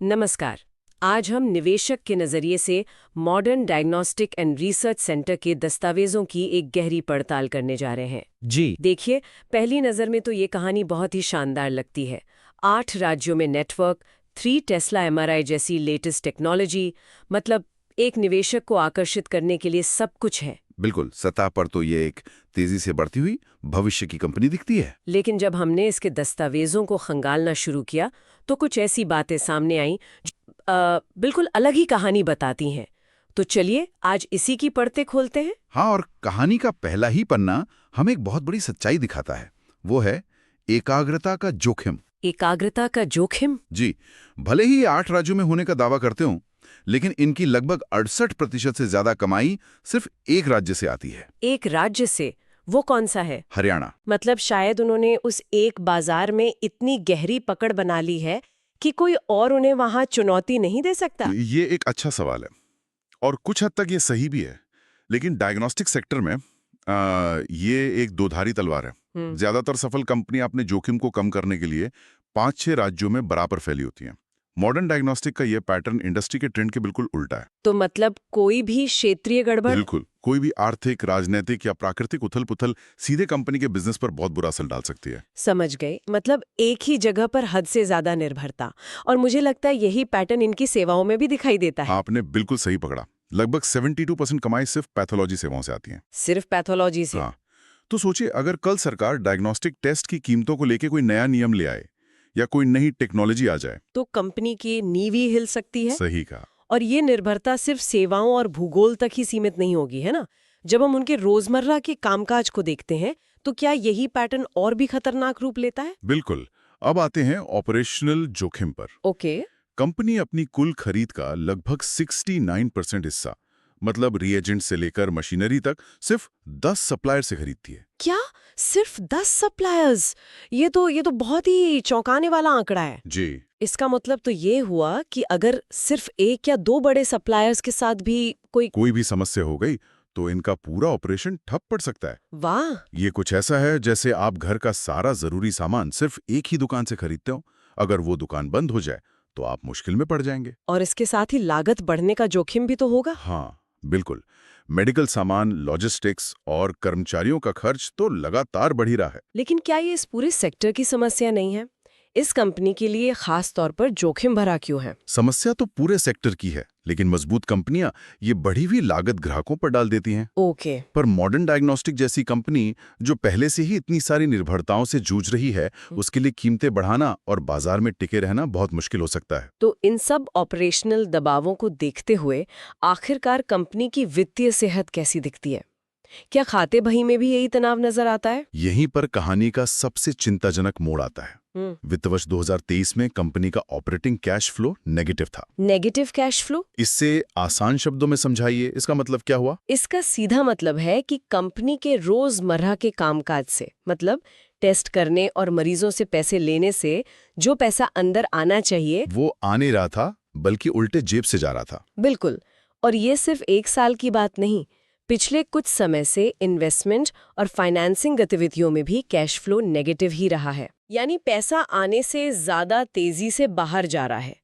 नमस्कार। आज हम निवेशक के नज़रिए से modern diagnostic and research centre के दस्तावेजों की एक गहरी पड़ताल करने जा रहे हैं। जी। देखिए, पहली नज़र में तो ये कहानी बहुत ही शानदार लगती है। 8 राज्यों में नेटवर्क, 3 टेस्ला एमआरआई जैसी लेटेस्ट टेक्नोलॉजी, मतलब एक निवेशक को आकर्षित करने के लिए सब कुछ है। बिल्कुल, सतह पर तो ये एक तेजी से बढ़ती हुई भविष्य की कंपनी दिखती है। लेकिन जब हमने इसके दस्तावेजों को खंगालना शुरू किया तो कुछ ऐसी बातें सामने आईं जो बिल्कुल अलग ही कहानी बताती हैं। तो चलिए आज इसी की परतें खोलते हैं। हाँ, और कहानी का पहला ही पन्ना हमें एक बहुत बड़ी सच्चाई दिखाता है। वो है एकाग्रता का जोखिम। एकाग्रता का जोखिम? जी, भले ही 8 राज्यों में होने का दावा करते हों, लेकिन इनकी लगभग 68% से ज्यादा कमाई सिर्फ एक राज्य से आती है। एक राज्य से? वो कौन सा है? हरियाणा। मतलब शायद उन्होंने उस एक बाजार में इतनी गहरी पकड़ बना ली है कि कोई और उन्हें वहां चुनौती नहीं दे सकता। ये एक अच्छा सवाल है और कुछ हद तक ये सही भी है, लेकिन डायग्नोस्टिक सेक्टर में ये एक दोधारी तलवार है। ज्यादातर सफल कंपनियां अपने जोखिम को कम करने के लिए 5-6 राज्यों में बराबर फैली होती हैं। मॉडर्न डायग्नोस्टिक का ये पैटर्न इंडस्ट्री के ट्रेंड के बिल्कुल उल्टा है। तो मतलब कोई भी क्षेत्रीय गड़बड़? बिल्कुल, कोई भी आर्थिक, राजनीतिक या प्राकृतिक उथल-पुथल सीधे कंपनी के बिजनेस पर बहुत बुरा असर डाल सकती है। समझ गए। मतलब एक ही जगह पर हद से ज्यादा निर्भरता। और मुझे लगता है यही पैटर्न इनकी सेवाओं में भी दिखाई देता है। आपने बिल्कुल सही पकड़ा। लगभग 72% कमाई सिर्फ पैथोलॉजी सेवाओं से आती है। सिर्फ पैथोलॉजी से? हाँ, तो सोचिए, अगर कल सरकार डायग्नोस्टिक टेस्ट की कीमतों को लेकर कोई नया नियम ले आए या कोई नई टेक्नोलॉजी आ जाए तो कंपनी की नींव ही हिल सकती है। सही कहा। और ये निर्भरता सिर्फ सेवाओं और भूगोल तक ही सीमित नहीं होगी, है ना? जब हम उनके रोजमर्रा के कामकाज को देखते हैं तो क्या यही पैटर्न और भी खतरनाक रूप लेता है? बिल्कुल। अब आते हैं ऑपरेशनल जोखिम पर। ओके। कंपनी अपनी कुल खरीद का लगभग 69% हिस्सा, मतलब रिएजेंट से लेकर मशीनरी तक, सिर्फ 10 सप्लायर से खरीदती है। क्या? सिर्फ 10 सप्लायर्स? ये तो बहुत ही चौंकाने वाला आंकड़ा है। जी। इसका मतलब तो ये हुआ कि अगर सिर्फ एक या दो बड़े सप्लायर्स के साथ भी कोई भी समस्या हो गई तो इनका पूरा ऑपरेशन ठप पड़ सकता है। वाह! ये कुछ ऐसा है जैसे आप घर का सारा जरूरी सामान सिर्फ एक ही दुकान से खरीदते हो। अगर वो दुकान बंद हो जाए तो आप मुश्किल में पड़ जाएंगे। और इसके साथ ही लागत बढ़ने का जोखिम भी तो होगा। हाँ, बिल्कुल। मेडिकल सामान, लॉजिस्टिक्स और कर्मचारियों का खर्च तो लगातार बढ़ ही रहा है। लेकिन क्या ये इस पूरे सेक्टर की समस्या नहीं है? इस कंपनी के लिए खास तौर पर जोखिम भरा क्यों है? समस्या तो पूरे सेक्टर की है, लेकिन मजबूत कंपनियां ये बढ़ी हुई लागत ग्राहकों पर डाल देती हैं। ओके। पर मॉडर्न डायग्नोस्टिक जैसी कंपनी जो पहले से ही इतनी सारी निर्भरताओं से जूझ रही है, उसके लिए कीमतें बढ़ाना और बाजार में टिके रहना बहुत मुश्किल हो सकता है। तो इन सब ऑपरेशनल दबावों को देखते हुए आखिरकार कंपनी की वित्तीय सेहत कैसी दिखती है? क्या खाते बही में भी यही तनाव नजर आता है? यहीं पर कहानी का सबसे चिंताजनक मोड़ आता है। वित्त वर्ष 2023 में कंपनी का ऑपरेटिंग कैश फ्लो नेगेटिव था। Negative cash flow? इससे आसान शब्दों में समझाइए, इसका मतलब क्या हुआ? इसका सीधा मतलब है कि कंपनी के रोजमर्रा के कामकाज से, मतलब टेस्ट करने और मरीजों से पैसे लेने से जो पैसा अंदर आना चाहिए वो आ नहीं रहा था, बल्कि उल्टे जेब से जा रहा था। बिल्कुल। और ये सिर्फ एक साल की बात नहीं, पिछले कुछ समय से इन्वेस्टमेंट और फाइनेंसिंग गतिविधियों में भी कैश फ्लो नेगेटिव ही रहा है। यानी पैसा आने से ज्यादा तेजी से बाहर जा रहा है।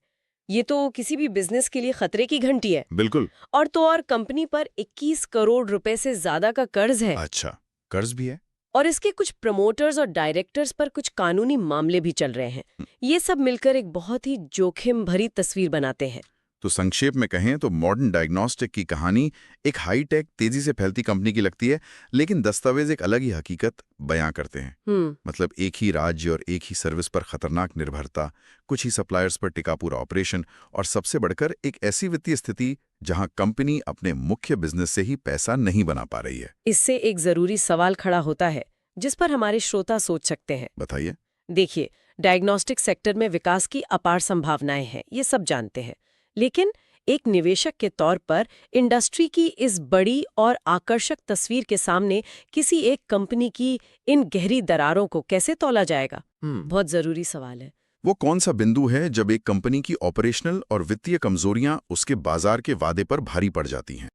ये तो किसी भी बिजनेस के लिए खतरे की घंटी है। बिल्कुल। और तो और कंपनी पर 21 करोड़ रुपए से ज्यादा का कर्ज है। अच्छा, कर्ज भी है? और इसके कुछ प्रमोटर्स और डायरेक्टर्स पर कुछ कानूनी मामले भी चल रहे हैं। ये सब मिलकर एक बहुत ही जोखिम भरी तस्वीर बनाते हैं। तो संक्षेप में कहें तो मॉडर्न डायग्नोस्टिक की कहानी एक हाईटेक, तेजी से फैलती कंपनी की लगती है, लेकिन दस्तावेज एक अलग ही हकीकत बयां करते हैं। मतलब एक ही राज्य और एक ही सर्विस पर खतरनाक निर्भरता, कुछ ही सप्लायर्स पर टिका पूरा ऑपरेशन, और सबसे बढ़कर एक ऐसी वित्तीय स्थिति जहां कंपनी अपने मुख्य बिजनेस से ही पैसा नहीं बना पा रही है। इससे एक जरूरी सवाल खड़ा होता है जिस पर हमारे श्रोता सोच सकते हैं। बताइए। देखिए, डायग्नोस्टिक सेक्टर में विकास की अपार संभावनाएं हैं, ये सब जानते हैं। लेकिन एक निवेशक के तौर पर इंडस्ट्री की इस बड़ी और आकर्षक तस्वीर के सामने किसी एक कंपनी की इन गहरी दरारों को कैसे तौला जाएगा? बहुत जरूरी सवाल है। वो कौन सा बिंदु है जब एक कंपनी की ऑपरेशनल और वित्तीय कमजोरियां उसके बाजार के वादे पर भारी पड़ जाती हैं?